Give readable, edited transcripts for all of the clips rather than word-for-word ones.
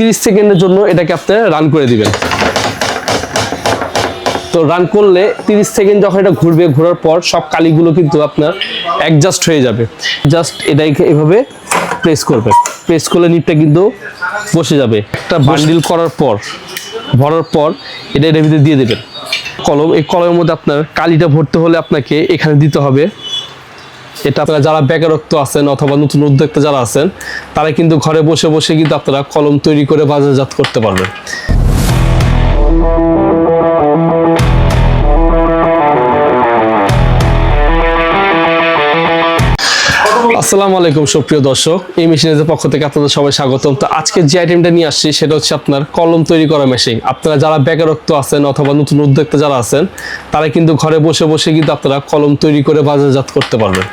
30 সেকেন্ডের জন্য এটাকে আপনি রান করে দিবেন। তো রান করলে 30 সেকেন্ড যখন এটা ঘুরবে, ঘোরার পর সব কালিগুলো কিন্তু আপনার অ্যাডজাস্ট হয়ে যাবে। জাস্ট এটাকে এভাবে প্রেস করবে, প্রেস করলে নিপটা কিন্তু বসে যাবে। একটা বান্ডিল করার পর, ভরার পর এটা এর ভিতরে দিয়ে দেবেন কলম। এই কলমের মধ্যে আপনার কালিটা ভরতে হলে আপনাকে এখানে দিতে হবে। এটা আপনারা যারা বেকারত্ব আছেন অথবা নতুন উদ্যোক্তা যারা আছেন তারা কিন্তু ঘরে বসে বসে কিন্তু আপনারা কলম তৈরি করে বাজারজাত করতে পারবেন। আসসালামু আলাইকুম সুপ্রিয় দর্শক, এই মেশিনের পক্ষ থেকে আপনাদের সবাই স্বাগতম। তো আজকে যে আইটেমটা নিয়ে আসছি সেটা হচ্ছে আপনার কলম তৈরি করা মেশিন। আপনারা যারা বেকারত্ব আছেন অথবা নতুন উদ্যোক্তা যারা আছেন তারা কিন্তু ঘরে বসে বসে কিন্তু আপনারা কলম তৈরি করে বাজারজাত করতে পারবেন।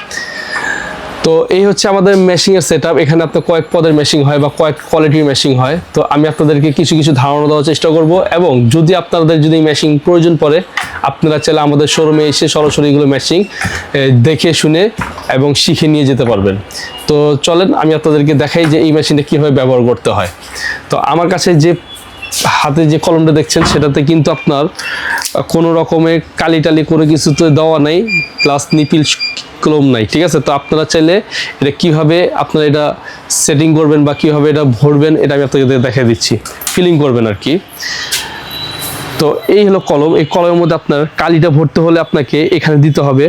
তো এই হচ্ছে আমাদের মেশিনের সেটআপ। এখানে আপনার কয়েক পদের মেশিন হয় বা কয়েক কোয়ালিটির মেশিন হয়। তো আমি আপনাদেরকে কিছু ধারণা দেওয়ার চেষ্টা করব, এবং যদি আপনাদের যদি মেশিন প্রয়োজন পড়ে আপনারা চাইলে আমাদের শোরুমে এসে সরাসরি এগুলো মেশিন দেখে শুনে এবং শিখে নিয়ে যেতে পারবেন। তো চলেন আমি আপনাদেরকে দেখাই যে এই মেশিনটা কীভাবে ব্যবহার করতে হয়। তো আমার কাছে যে হাতে যে কলমটা দেখছেন সেটাতে কিন্তু আপনার কোনো রকমের কালি টালি কোনো কিছু তো দেওয়া নেই, প্লাস নিপিল কলম নাই, ঠিক আছে। তো আপনারা চাইলে এটা কীভাবে আপনারা এটা সেটিং করবেন বা কীভাবে এটা ভরবেন এটা আমি আপনাদের দেখিয়ে দিচ্ছি, ফিলিং করবেন আর কি। তো এই হলো কলম। এই কলমের মধ্যে আপনার কালিটা ভরতে হলে আপনাকে এখানে দিতে হবে।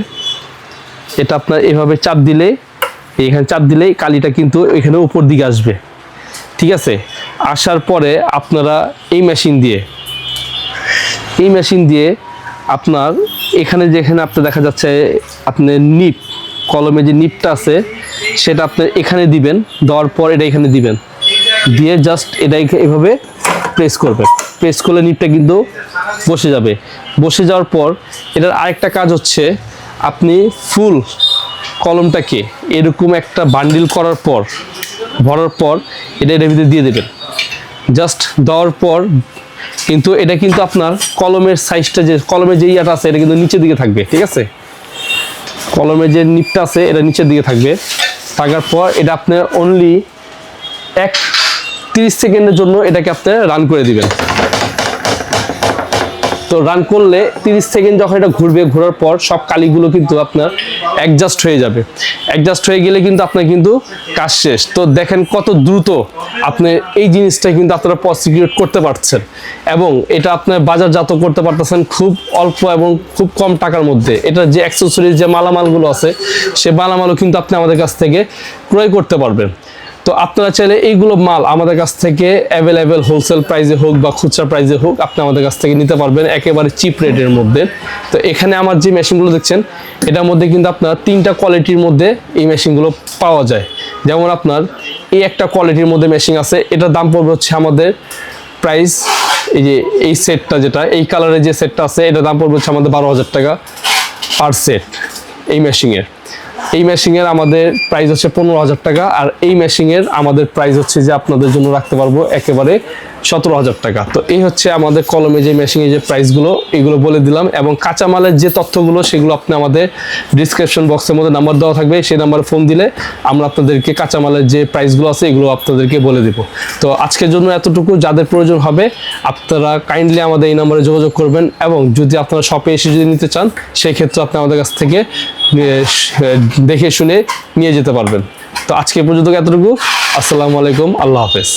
এটা আপনার এভাবে চাপ দিলে, এখানে চাপ দিলেই কালিটা কিন্তু এখানে উপর দিকে আসবে, ঠিক আছে। আসার পরে আপনারা এই মেশিন দিয়ে আপনার এখানে যেখানে আপনার দেখা যাচ্ছে আপনার নিপ, কলমে যে নিপটা আছে সেটা আপনার এখানে দিবেন। দেওয়ার পর এটা এখানে দিবেন, দিয়ে জাস্ট এটাকে এভাবে প্রেস করবেন। প্রেস করলে নিপটা কিন্তু বসে যাবে। বসে যাওয়ার পর এটার আরেকটা কাজ হচ্ছে আপনি ফুল কলমটাকে এরকম একটা বান্ডিল করার পর, ভরার পর এটা এর ভিতরে দিয়ে দেবেন। জাস্ট দেওয়ার পর কিন্তু এটা কিন্তু আপনার কলমের সাইজটা, যে কলমের যে ইয়াটা আছে এটা কিন্তু নিচের দিকে থাকবে, ঠিক আছে। কলমের যে নিপটা আছে এটা নিচের দিকে থাকবে। থাকার পর এটা আপনি অনলি 30 সেকেন্ডের জন্য এটাকে আপনি রান করে দিবেন। তো রান করলে 30 সেকেন্ড যখন এটা ঘুরবে, ঘোরার পর সব কালিগুলো কিন্তু আপনার অ্যাডজাস্ট হয়ে যাবে। অ্যাডজাস্ট হয়ে গেলে কিন্তু আপনার কিন্তু কাজ শেষ। তো দেখেন কত দ্রুত আপনি এই জিনিসটা কিন্তু আপনারা প্রসিকিউট করতে পারছেন, এবং এটা আপনার বাজারজাত করতে পারতেছেন খুব অল্প এবং খুব কম টাকার মধ্যে। এটা যে অ্যাক্সেসরিজ যে মালামালগুলো আছে সে মালামালও কিন্তু আপনি আমাদের কাছ থেকে ক্রয় করতে পারবেন। তো আপনারা চাইলে এইগুলো মাল আমাদের কাছ থেকে অ্যাভেলেবেল হোলসেল প্রাইসে হোক বা খুচরা প্রাইসে হোক আপনি আমাদের কাছ থেকে নিতে পারবেন একেবারে চিপ রেটের মধ্যে। তো এখানে আমার যে মেশিনগুলো দেখছেন এটার মধ্যে কিন্তু আপনার 3টা কোয়ালিটির মধ্যে এই মেশিনগুলো পাওয়া যায়। যেমন আপনার এই একটা কোয়ালিটির মধ্যে মেশিন আছে, এটার দাম পড়বে হচ্ছে আমাদের প্রাইস, এই যে এই সেটটা যেটা এই কালারের যে সেটটা আছে এটার দাম পড়বে হচ্ছে আমাদের 12,000 টাকা পার সেট। এই মেশিনের আমাদের প্রাইস হচ্ছে 15,000 টাকা, আর এই মেশিনের আমাদের প্রাইস হচ্ছে যে আপনাদের জন্য রাখতে পারবো একেবারে 17,000 টাকা। তো এই হচ্ছে আমাদের কলমে যে মেশিনের যে প্রাইসগুলো এগুলো বলে দিলাম, এবং কাঁচামালের যে তথ্যগুলো সেগুলো আপনি আমাদের ডিসক্রিপশন বক্সের মধ্যে নাম্বার দেওয়া থাকবে, সেই নাম্বারে ফোন দিলে আমরা আপনাদেরকে কাঁচামালের যে প্রাইসগুলো আছে এগুলো আপনাদেরকে বলে দেব। তো আজকের জন্য এতটুকু। যাদের প্রয়োজন হবে আপনারা কাইন্ডলি আমাদের এই নাম্বারে যোগাযোগ করবেন, এবং যদি আপনারা শপে এসে যদি নিতে চান সেই ক্ষেত্রে আপনি আমাদের কাছ থেকে দেখে শুনে নিয়ে যেতে পারবেন। তো আজকে পর্যন্ত এতটুকু। আসসালামু আলাইকুম, আল্লাহ হাফেজ।